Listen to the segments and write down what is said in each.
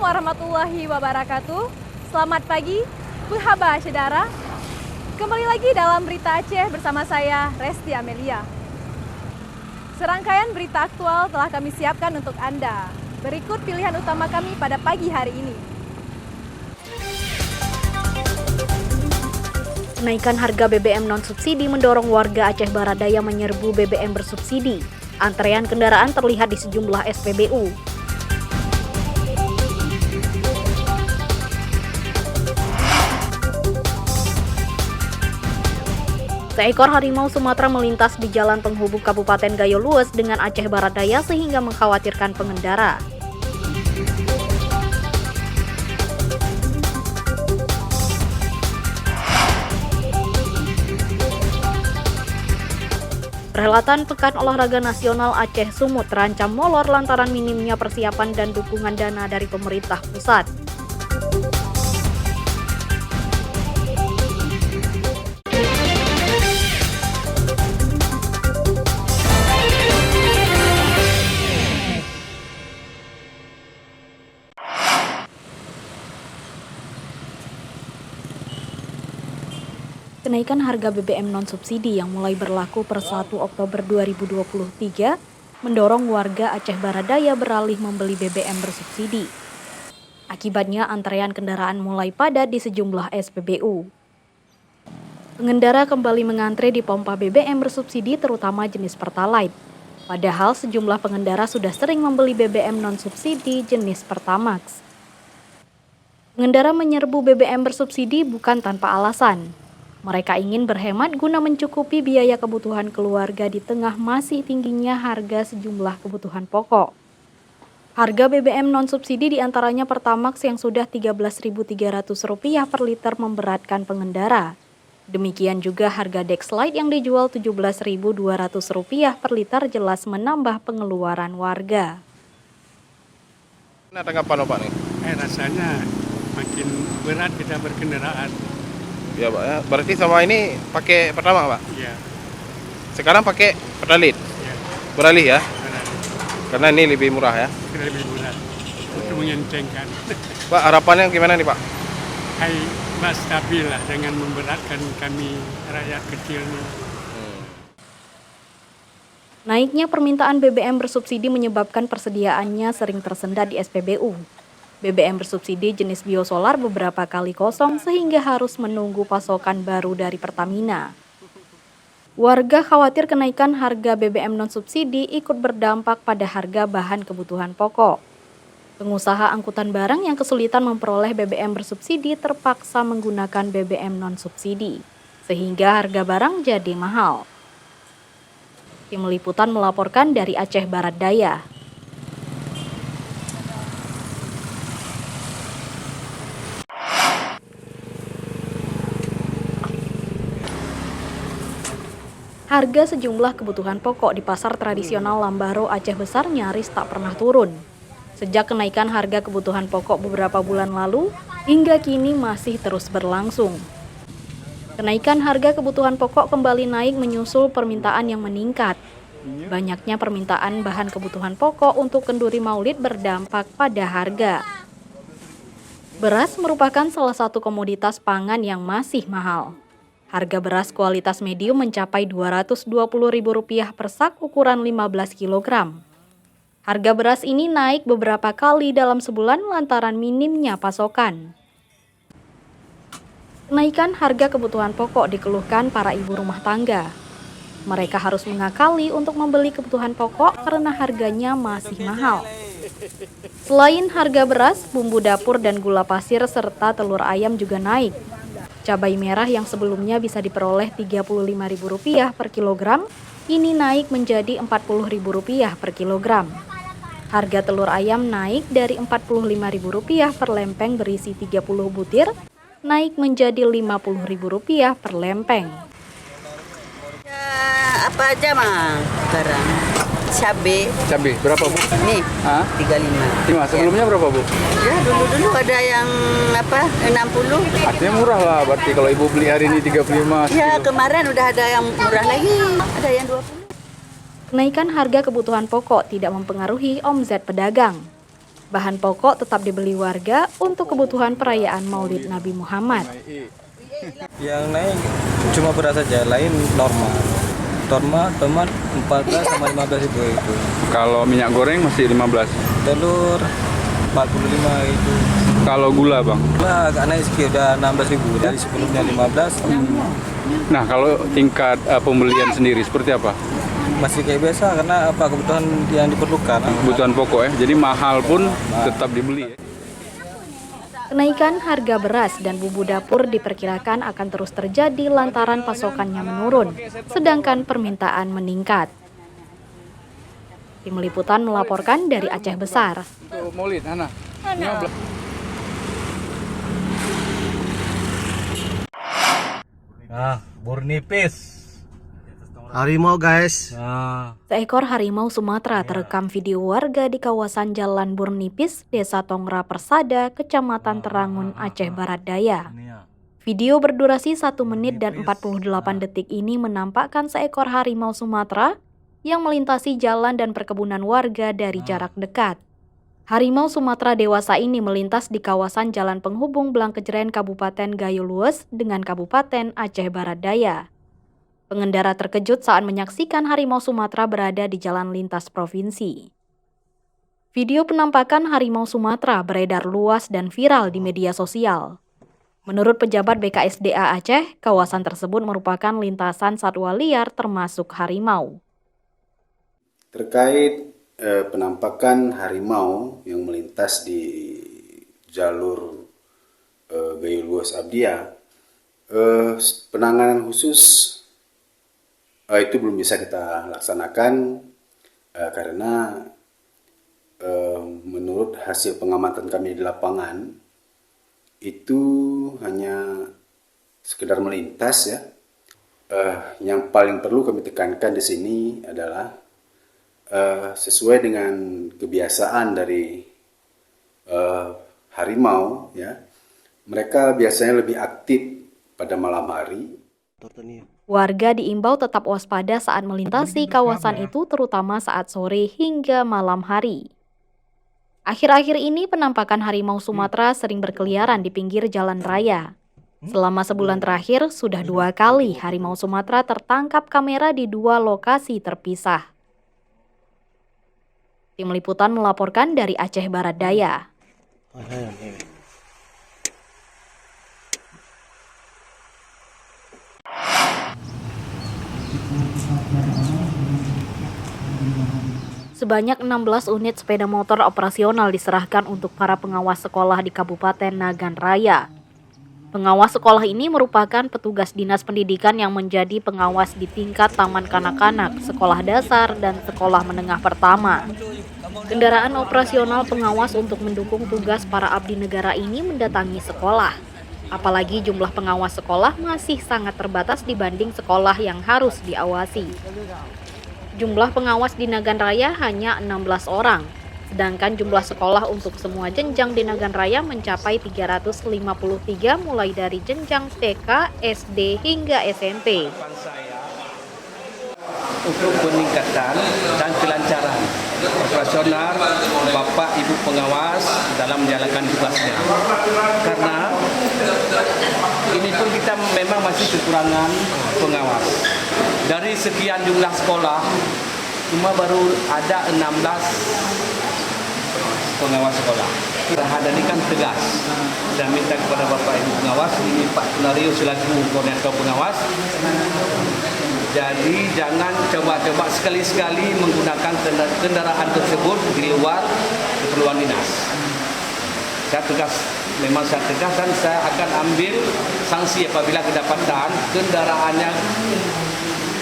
warahmatullahi wabarakatuh. Selamat pagi, Buhaba Saudara. Kembali lagi dalam Berita Aceh bersama saya, Resti Amelia. Serangkaian berita aktual telah kami siapkan untuk Anda. Berikut pilihan utama kami pada pagi hari ini. Kenaikan harga BBM non-subsidi mendorong warga Aceh Barat Daya menyerbu BBM bersubsidi. Antrean kendaraan terlihat di sejumlah SPBU. Seekor harimau Sumatera melintas di jalan penghubung Kabupaten Gayo Lues dengan Aceh Barat Daya sehingga mengkhawatirkan pengendara. Perhelatan Pekan Olahraga Nasional Aceh Sumut terancam molor lantaran minimnya persiapan dan dukungan dana dari pemerintah pusat. Kenaikan harga BBM non-subsidi yang mulai berlaku per 1 Oktober 2023 mendorong warga Aceh Barat Daya beralih membeli BBM bersubsidi. Akibatnya antrean kendaraan mulai padat di sejumlah SPBU. Pengendara kembali mengantre di pompa BBM bersubsidi terutama jenis Pertalite. Padahal sejumlah pengendara sudah sering membeli BBM non-subsidi jenis Pertamax. Pengendara menyerbu BBM bersubsidi bukan tanpa alasan. Mereka ingin berhemat guna mencukupi biaya kebutuhan keluarga di tengah masih tingginya harga sejumlah kebutuhan pokok. Harga BBM non-subsidi diantaranya Pertamax yang sudah Rp13.300 per liter memberatkan pengendara. Demikian juga harga Dexlite yang dijual Rp17.200 per liter jelas menambah pengeluaran warga. Nah, tanggapan Pak nih? Rasanya makin berat kita berkendaraan. Ya Pak, ya. Berarti sama ini pakai Pertamax Pak? Iya. Sekarang pakai Pertalite? Ya, Beralih ya? benar. Karena ini lebih murah ya? Lebih berat untuk mengencengkan. Pak, harapannya gimana nih Pak? Mas stabil lah, jangan memberatkan kami rakyat kecil ini. Naiknya permintaan BBM bersubsidi menyebabkan persediaannya sering tersendat di SPBU. BBM bersubsidi jenis biosolar beberapa kali kosong sehingga harus menunggu pasokan baru dari Pertamina. Warga khawatir kenaikan harga BBM non-subsidi ikut berdampak pada harga bahan kebutuhan pokok. Pengusaha angkutan barang yang kesulitan memperoleh BBM bersubsidi terpaksa menggunakan BBM non-subsidi, sehingga harga barang jadi mahal. Tim Liputan melaporkan dari Aceh Barat Daya. Harga sejumlah kebutuhan pokok di pasar tradisional Lambaro Aceh Besar nyaris tak pernah turun. Sejak kenaikan harga kebutuhan pokok beberapa bulan lalu, hingga kini masih terus berlangsung. Kenaikan harga kebutuhan pokok kembali naik menyusul permintaan yang meningkat. Banyaknya permintaan bahan kebutuhan pokok untuk kenduri maulid berdampak pada harga. Beras merupakan salah satu komoditas pangan yang masih mahal. Harga beras kualitas medium mencapai Rp220.000 per sak ukuran 15 kg. Harga beras ini naik beberapa kali dalam sebulan lantaran minimnya pasokan. Kenaikan harga kebutuhan pokok dikeluhkan para ibu rumah tangga. Mereka harus mengakali untuk membeli kebutuhan pokok karena harganya masih mahal. Selain harga beras, bumbu dapur dan gula pasir serta telur ayam juga naik. Cabai merah yang sebelumnya bisa diperoleh Rp35.000 per kilogram, ini naik menjadi Rp40.000 per kilogram. Harga telur ayam naik dari Rp45.000 per lempeng berisi 30 butir, naik menjadi Rp50.000 per lempeng. Ya, apa aja mah sekarang? Cabai berapa Bu? Nih, 35. Sebelumnya berapa Bu? Ya, dulu ada yang 60. Artinya murah lah berarti kalau Ibu beli hari ini 35. Ya, kemarin udah ada yang murah lagi, ada yang 20. Kenaikan harga kebutuhan pokok tidak mempengaruhi omzet pedagang. Bahan pokok tetap dibeli warga untuk kebutuhan perayaan Maulid Nabi Muhammad. Yang naik cuma beras saja, lain normal. Tomat 14 sama 15 ribu itu. Kalau minyak goreng masih 15. Telur 45 itu. Kalau gula bang? Gula agak naik sedikit, udah 16 ribu. Dari sebelumnya 15. Nah kalau tingkat pembelian sendiri seperti apa? Masih kayak biasa karena apa kebutuhan yang diperlukan. Kebutuhan pokok ya, jadi mahal pun tetap dibeli ya. Kenaikan harga beras dan bumbu dapur diperkirakan akan terus terjadi lantaran pasokannya menurun, sedangkan permintaan meningkat. Tim Liputan melaporkan dari Aceh Besar. Maulid, Ana. Nah, burnipis. Harimau guys. Seekor harimau Sumatera terekam video warga di kawasan Jalan Burnipis, Desa Tongra Persada, Kecamatan Terangun, Aceh Barat Daya. Video berdurasi 1 menit dan 48 detik ini menampakkan seekor harimau Sumatera yang melintasi jalan dan perkebunan warga dari jarak dekat. Harimau Sumatera dewasa ini melintas di kawasan jalan penghubung Blangkejeren Kabupaten Gayo Lues dengan Kabupaten Aceh Barat Daya. Pengendara terkejut saat menyaksikan harimau Sumatera berada di jalan lintas provinsi. Video penampakan harimau Sumatera beredar luas dan viral di media sosial. Menurut pejabat BKSDA Aceh, kawasan tersebut merupakan lintasan satwa liar termasuk harimau. Terkait penampakan harimau yang melintas di jalur Gayo Lues Abdia, penanganan khusus itu belum bisa kita laksanakan karena menurut hasil pengamatan kami di lapangan itu hanya sekedar melintas ya. Yang paling perlu kami tekankan di sini adalah sesuai dengan kebiasaan dari harimau ya. Mereka biasanya lebih aktif pada malam hari. Warga diimbau tetap waspada saat melintasi kawasan itu, terutama saat sore hingga malam hari. Akhir-akhir ini penampakan harimau Sumatera sering berkeliaran di pinggir jalan raya. Selama sebulan terakhir, sudah 2 kali harimau Sumatera tertangkap kamera di 2 lokasi terpisah. Tim Liputan melaporkan dari Aceh Barat Daya. Sebanyak 16 unit sepeda motor operasional diserahkan untuk para pengawas sekolah di Kabupaten Nagan Raya. Pengawas sekolah ini merupakan petugas dinas pendidikan yang menjadi pengawas di tingkat taman kanak-kanak, sekolah dasar, dan sekolah menengah pertama. Kendaraan operasional pengawas untuk mendukung tugas para abdi negara ini mendatangi sekolah. Apalagi jumlah pengawas sekolah masih sangat terbatas dibanding sekolah yang harus diawasi. Jumlah pengawas di Nagan Raya hanya 16 orang, sedangkan jumlah sekolah untuk semua jenjang di Nagan Raya mencapai 353 mulai dari jenjang TK, SD, hingga SMP. Untuk peningkatan dan kelancaran operasional Bapak Ibu pengawas dalam menjalankan tugasnya. Karena ini pun kita memang masih kekurangan pengawas. Dari sekian jumlah sekolah, cuma baru ada 16 pengawas sekolah. Terhadap ini kan tegas. Saya minta kepada Bapak Ibu pengawas, ini Pak Sunario selaku koordinator pengawas. Jadi jangan coba-coba sekali-sekali menggunakan kendaraan tersebut di luar keperluan dinas. Saya tegas, memang saya tegas dan saya akan ambil sanksi apabila kedapatan kendaraannya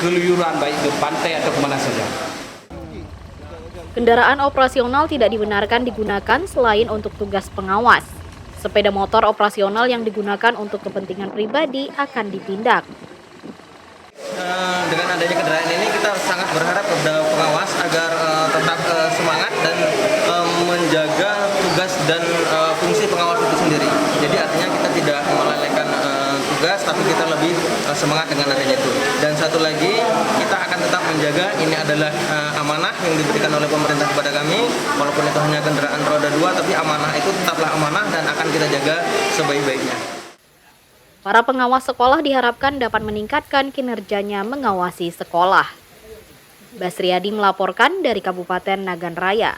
keluyuran baik ke pantai atau kemana saja. Kendaraan operasional tidak dibenarkan digunakan selain untuk tugas pengawas. Sepeda motor operasional yang digunakan untuk kepentingan pribadi akan ditindak. Dengan adanya kendaraan ini kita sangat berharap kepada pengawas agar tetap semangat dan menjaga tugas dan fungsi pengawas itu sendiri. Jadi artinya kita tidak melalaikan tugas, tapi kita lebih lebih semangat dengan adanya itu. Dan satu lagi, kita akan tetap menjaga ini adalah amanah yang diberikan oleh pemerintah kepada kami, walaupun itu hanya kendaraan roda 2, tapi amanah itu tetaplah amanah dan akan kita jaga sebaik-baiknya. Para pengawas sekolah diharapkan dapat meningkatkan kinerjanya mengawasi sekolah. Basriadi melaporkan dari Kabupaten Nagan Raya.